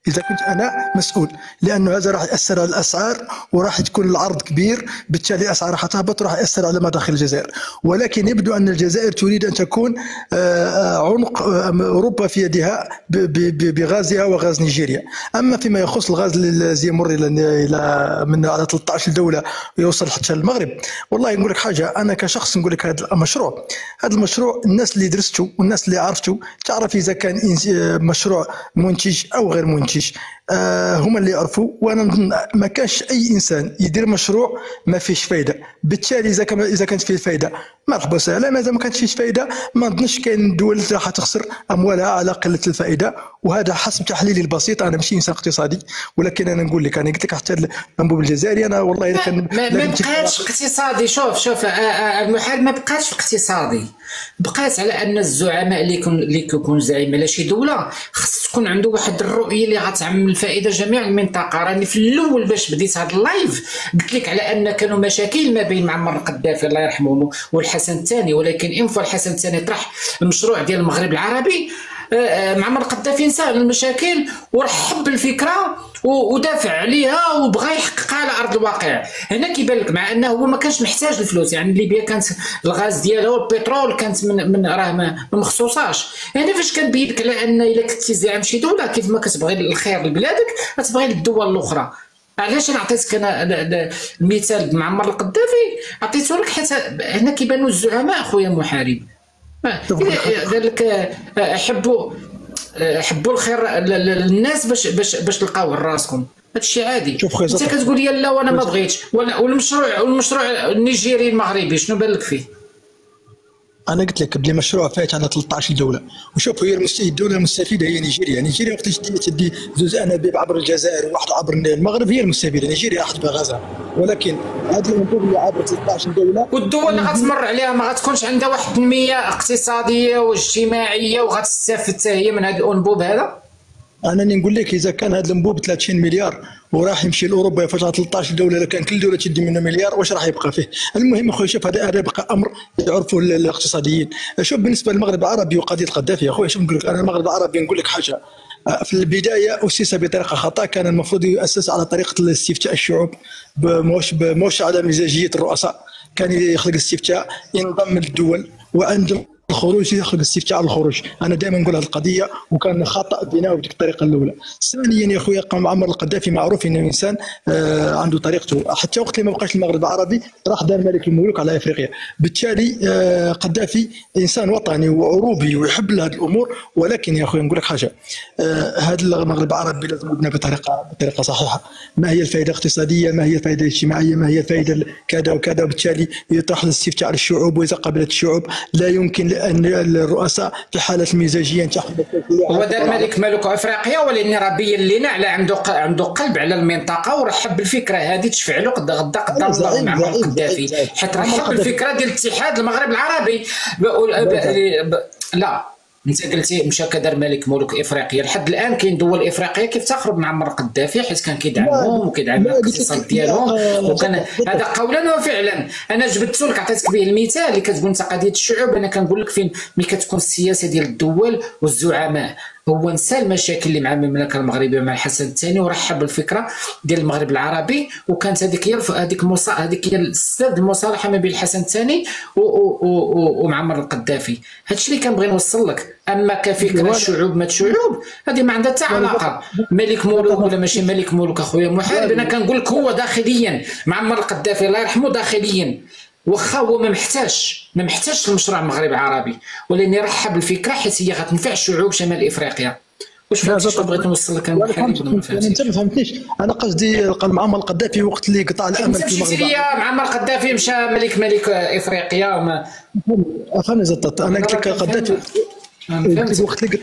إذا كنت أنا مسؤول، لأنه هذا راح يأثر على الأسعار وراح تكون العرض كبير، بالتالي الأسعار راح تهبط وراح يأثر على مداخل الجزائر. ولكن يبدو أن الجزائر تريد أن تكون عنق أوروبا في يدها بغازها وغاز نيجيريا. أما فيما يخص الغاز الذي يمر إلى من على 13 دولة ويوصل حتى المغرب، والله نقول لك حاجة، أنا كشخص نقول لك هذا المشروع الناس اللي درسته والناس اللي عرفته تعرف إذا كان مشروع منتج أو غير منتج، هما اللي يعرفوا. وانا ما كانش اي انسان يدير مشروع ما فيش فايده، بالتالي اذا كانت فيه فايده مرحبا وسهلا، ماذا ما كانت فيش فايده ما نظنش كاين دول راح تخسر اموالها على قله الفائده. وهذا حسب تحليلي البسيط، انا ماشي انسان اقتصادي، ولكن انا نقول لك، انا قلت لك حتى الانبوب الجزائري انا والله اذا كان ما بقاش اقتصادي. شوف المحارب ما بقاش في اقتصادي، بقات على ان الزعماء اللي كيكون زعيم على شي دوله خص تكون عنده واحد الرؤيه اللي غتعمل الفائده جميع المنطقه. راني في الاول باش بديت هذا اللايف قلت لك على ان كانوا مشاكل ما بين معمر القذافي الله يرحمه والحسن الثاني، ولكن انفوا الحسن الثاني طرح المشروع ديال المغرب العربي، معمر القذافي نسى المشاكل ورحب بالفكره ودافع عليها وبغى يحققها على ارض الواقع. هنا كيبان لك مع انه هو ما كانش محتاج الفلوس، يعني ليبيا كانت الغاز ديالها والبترول كانت من راه ما مخصوصاش. هنا فاش كنبين لك على ان الا كنتي زعيم شي دوله كيف ما كتبغي الخير لبلادك غتبغي للدول الاخرى. علاش انا عطيتك انا المثال بمعمر القذافي عطيته لك حتى هنا كيبانوا الزعماء اخويا محارب. قال لك حبوا الخير للناس باش تلقاو راسكم، هادشي عادي. انت كتقول لي لا وانا ما بغيتش، والمشروع النيجيري المغربي شنو بان لك فيه؟ انا قلت لك بلي مشروع فايت على 13 دوله، وشوف هي الدوله المستفيده هي نيجيريا وقتاش تدي زوج انابيب عبر الجزائر وواحد عبر المغرب هي المستفيده. نيجيريا راح تبغى غازها، ولكن هذا الانبوب اللي عبر 13 دوله والدول اللي غتمر عليها ما غتكونش عندها واحد التنميه اقتصاديه واجتماعيه وغتستافد حتى هي من هذا الانبوب هذا. انا نقول لك اذا كان هذا الانبوب 30 مليار وراح يمشي لاوروبا يفوت 13 دوله، لو كان كل دوله تدي منه مليار واش راح يبقى فيه؟ المهم اخويا شوف هذا يبقى امر يعرفوا الاقتصاديين. شوف بالنسبه للمغرب العربي وقضيه القذافي اخويا، شوف نقول لك انا المغرب العربي نقول لك حاجه، في البدايه اسس بطريقه خطا، كان المفروض يؤسس على طريقه الاستفتاء الشعوب موش على مزاجيه الرؤساء، كان يخلق استفتاء ينضم للدول وعند الخروج يخلق استفتاء على الخروج. انا دائما نقول هذه القضيه وكان خطا بناء بديك الطريقه الاولى. ثانيا يا خويا معمر القذافي معروف انه انسان عنده طريقته، حتى وقت اللي ما بقاش المغرب العربي راح دار ملك الملوك على افريقيا. بالتالي قذافي انسان وطني وعروبي ويحب هذه الامور. ولكن يا خويا نقول لك حاجه، هذا المغرب العربي لازم يبنى بطريقه صحيحه. ما هي الفائده الاقتصاديه، ما هي الفائده الاجتماعيه، ما هي الفائده كذا وكذا، وبالتالي يطرح الاستفتاء على الشعوب، واذا قبلت الشعوب لا يمكن ان الرؤساء في حاله المزاجيه تحت. هو دار ملك ملوك افريقيا، ولكن راه بين لنا على عنده قلب على المنطقه ورحب بالفكره هذه تشفع له غدا قدام الله معمر القذافي، حيت رحب بالفكره ديال اتحاد المغرب العربي. لا انت قلتي مشى كدار ملك ملوك افريقيا، لحد الان كاين دول افريقيا كيفتخروا بمعمر القذافي حيت كان كيدعمهم وكيدعم الاقتصاد ديالهم، وكان هذا قولا وفعلا. انا جبدته لك عطيتك به المثال اللي كتقول انت قضيه الشعوب. انا كنقول لك فين ملي كتكون السياسه ديال الدول والزعماء، هو نسى المشاكل اللي مع المملكه المغربيه مع الحسن الثاني ورحب بالفكره ديال المغرب العربي، وكانت هذيك هي السبب المصالحه ما بين الحسن الثاني ومعمر القذافي. هادشي اللي كنبغي نوصل لك. اما كفكره الشعوب ما الشعوب هذه ما عندها حتى علاقه ملك ملوك ولا ماشي ملك ملوك اخويا محارب. انا كنقول لك هو داخليا معمر القذافي الله يرحمه داخليا واخا هو ما محتاجش المشروع المغرب العربي، ولكن يرحب بالفكره حيت هي غتنفع الشعوب شمال افريقيا. واش فهمتي بغيت نوصل لك؟ انت ما فهمتنيش. انا قصدي معمر القذافي وقت اللي قطع الامل في المغرب. معمر القذافي مشى ملك افريقيا. فهمني زطت. انا قلت لك القذافي وقت اللي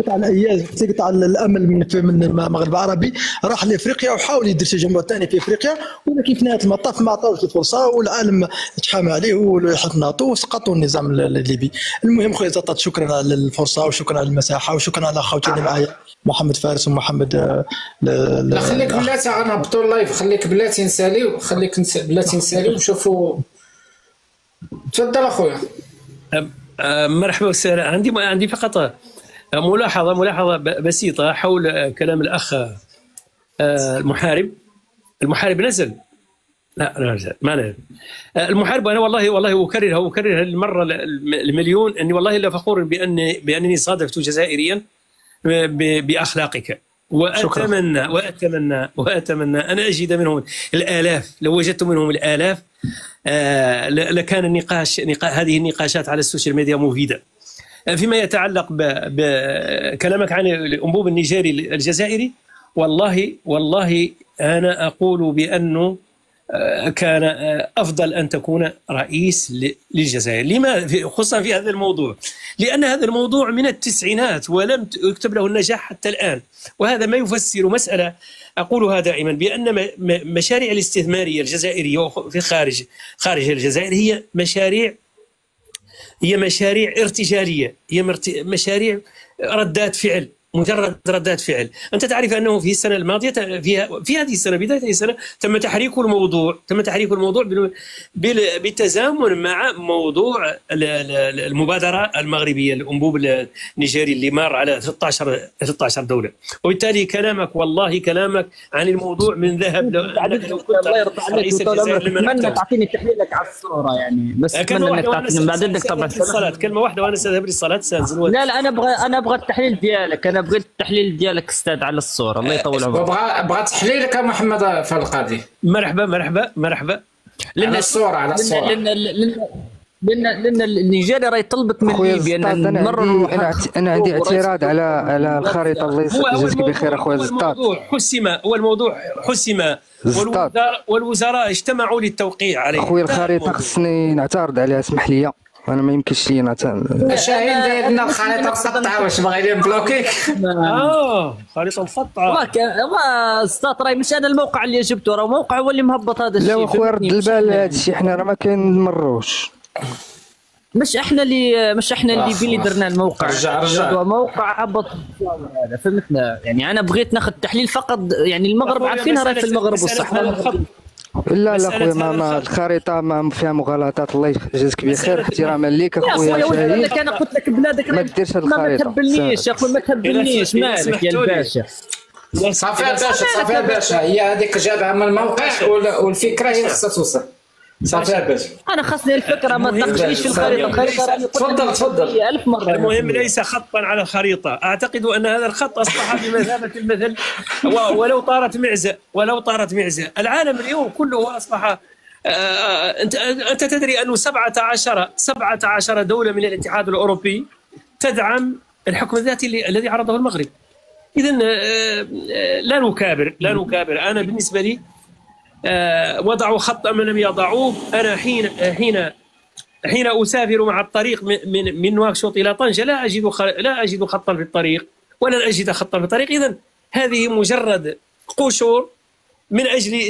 قطع الاياز، وقت اللي قطع الامل من المغرب العربي، راح لافريقيا وحاول يدير تجمع ثاني في افريقيا، ولكن في نهايه المطاف ما عطاوش الفرصه، والعالم تحامى عليه وحط ناطو وسقطوا النظام الليبي. المهم خويا زطات، شكرا على الفرصه وشكرا على المساحه وشكرا على خوتي اللي معايا محمد فارس ومحمد. لا خليك بلاتي غنهبطوا اللايف، خليك بلاتي نساليو، خليك بلاتي نساليو ونشوفوا. تفضل اخويا. مرحبا وسهلا. عندي فقط ملاحظة بسيطة حول كلام الأخ المحارب نزل. لا ما نزل المحارب. أنا والله أكررها المرة المليون أني والله لا فخور بأنني صادفت جزائريا بأخلاقك، وأتمنى أن أجد منهم الآلاف. لو وجدت منهم الآلاف لكان هذه النقاشات على السوشيال ميديا مفيدة. فيما يتعلق بكلامك عن الأنبوب النيجيري الجزائري، والله أنا أقول بأنه كان أفضل أن تكون رئيس للجزائر. لما خصوصا في هذا الموضوع؟ لأن هذا الموضوع من التسعينات ولم يكتب له النجاح حتى الآن، وهذا ما يفسر مسألة أقولها دائما، بأن مشاريع الاستثمارية الجزائرية في خارج الجزائر هي مشاريع ارتجالية، هي مشاريع ردات فعل، مجرد ردات فعل. أنت تعرف أنه في السنة الماضية في هذه السنة، بداية هذه السنة، تم تحريك الموضوع بالتزامن مع موضوع المبادرة المغربية، الأنبوب النيجيري اللي مار على 13 دولة. وبالتالي كلامك عن الموضوع من ذهب. لو كنت رئيس الجزائر اتمنى تعطيني تحليلك على الصورة يعني، بس اتمنى انك تعطيني بعد اذنك طبعا الصلاة. كلمة واحدة وانا ساذهب للصلاة سانزل. لا انا ابغى التحليل ديالك، انا بغيت التحليل ديالك استاذ على الصورة. الله يطول عمرك. ابغى تحليلك يا محمد فالقاضي. مرحبا. على الصورة لان النيجيريا راهي طلبت من ليبيا ان نمرروا. انا عندي اعتراض على الخريطه. الله يجزيك بخير اخويا زطات. الموضوع حسم والوزراء اجتمعوا للتوقيع عليه. اخويا الخريطه خصني نعترض عليها، اسمح لي، انا ما يمكنش لي نعترض. شاهين داير لنا الخريطه مسطعه، واش باغي نبلوكيك؟ خريطه مسطعه. زطات راهي مش انا الموقع اللي جبته، راه موقع هو اللي مهبط هذا الشيء. لا اخويا رد البال هذا الشيء، حنا راه ما كنمروش. مش احنا اللي درنا الموقع. رجع موقع هبط هذا، فهمتنا يعني. انا بغيت ناخذ تحليل فقط، يعني المغرب عارفينها راهي في المغرب والصحراء. لا اخويا ما الخريطه ما فيها مغالطات. الله يجزيك بخير احتراما ليك اخويا شاهين. انا قلت لك بلادك ما ديرش الخريطه. ما تهبلنيش يا اخويا، ما تهبلنيش. مالك يا الباشا؟ صافي يا باشا، هي هذيك جابها من الموقع والفكره هي خصها توصل. صافي يا باشا، انا خاصني الفكره، ما تناقشنيش في الخريطه. تفضل 1000 مره. المهم ليس خطا على الخريطه. اعتقد ان هذا الخط اصبح بمثابه المثل، ولو طارت معزه. العالم اليوم كله اصبح انت تدري انه 17 دوله من الاتحاد الاوروبي تدعم الحكم الذاتي الذي عرضه المغرب. اذا لا نكابر. انا بالنسبه لي وضعوا خطا من لم يضعوه. انا حين اسافر مع الطريق من نواكشوط الى طنجه لا اجد خطا في الطريق، ولن اجد خطا في الطريق. اذا هذه مجرد قشور من اجل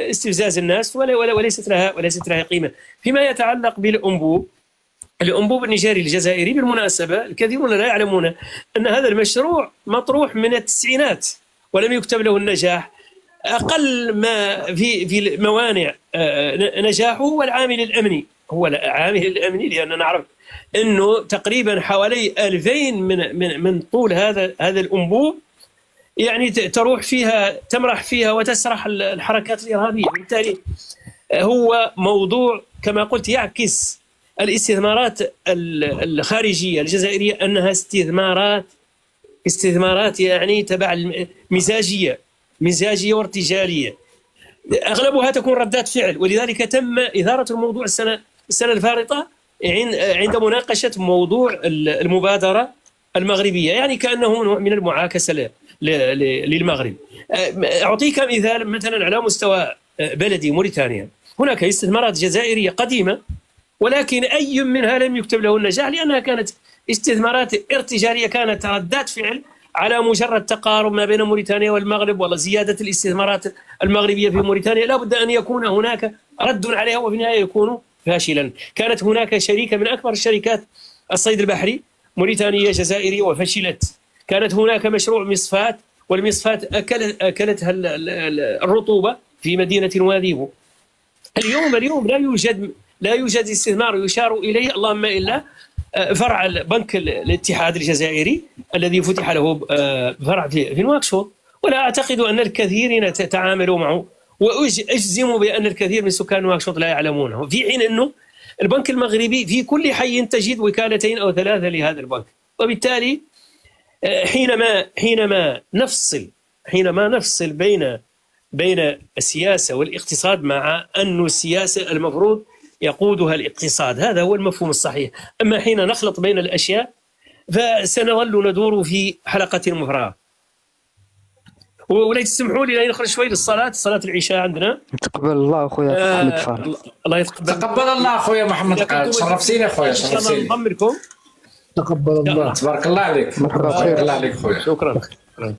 استفزاز الناس، وليست لها قيمه. فيما يتعلق الانبوب النيجيري الجزائري، بالمناسبه الكثيرون لا يعلمون ان هذا المشروع مطروح من التسعينات ولم يكتب له النجاح. أقل ما في الموانع نجاحه هو العامل الأمني، لأننا نعرف أنه تقريبا حوالي 2000 من طول هذا الأنبوب، يعني تمرح فيها وتسرح الحركات الإرهابية. بالتالي هو موضوع كما قلت يعكس الاستثمارات الخارجية الجزائرية أنها استثمارات يعني تبع مزاجية وارتجالية، أغلبها تكون ردات فعل. ولذلك تم إثارة الموضوع السنة الفارطة عند مناقشة موضوع المبادرة المغربية، يعني كأنه نوع من المعاكسة للمغرب. أعطيك مثلا على مستوى بلدي موريتانيا، هناك استثمارات جزائرية قديمة، ولكن أي منها لم يكتب له النجاح لأنها كانت استثمارات ارتجالية كانت ردات فعل على مجرد تقارب ما بين موريتانيا والمغرب، ولا زيادة الاستثمارات المغربية في موريتانيا لا بد أن يكون هناك رد عليها، وفي النهاية يكون فاشلا. كانت هناك شركة من أكبر الشركات الصيد البحري موريتانية جزائرية وفشلت. كانت هناك مشروع مصفات، والمصفات أكلتها الرطوبة في مدينة واديبو. اليوم لا يوجد استثمار يشار إليه، اللهم إلا فرع البنك الاتحاد الجزائري الذي فتح له فرع في نواكشوط، ولا أعتقد أن الكثيرين تعاملوا معه، وأجزم بأن الكثير من سكان نواكشوط لا يعلمونه، في حين أنه البنك المغربي في كل حي تجد وكالتين أو ثلاثة لهذا البنك. وبالتالي حينما نفصل بين السياسة والاقتصاد، مع أن السياسة المفروض يقودها الاقتصاد، هذا هو المفهوم الصحيح. أما حين نخلط بين الأشياء فسنظل ندور في حلقة مفرغة. ولا تسمحوا لي نخرج شوي للصلاة، صلاة العشاء عندنا. تقبل الله أخويا محمد فارس. الله يتقبل. تقبل الله أخويا محمد فارس، شرفتيني أخويا، شرفتيني. نضمنكم. تقبل الله. تبارك الله عليك، تبارك الله عليك خويا. شكرا.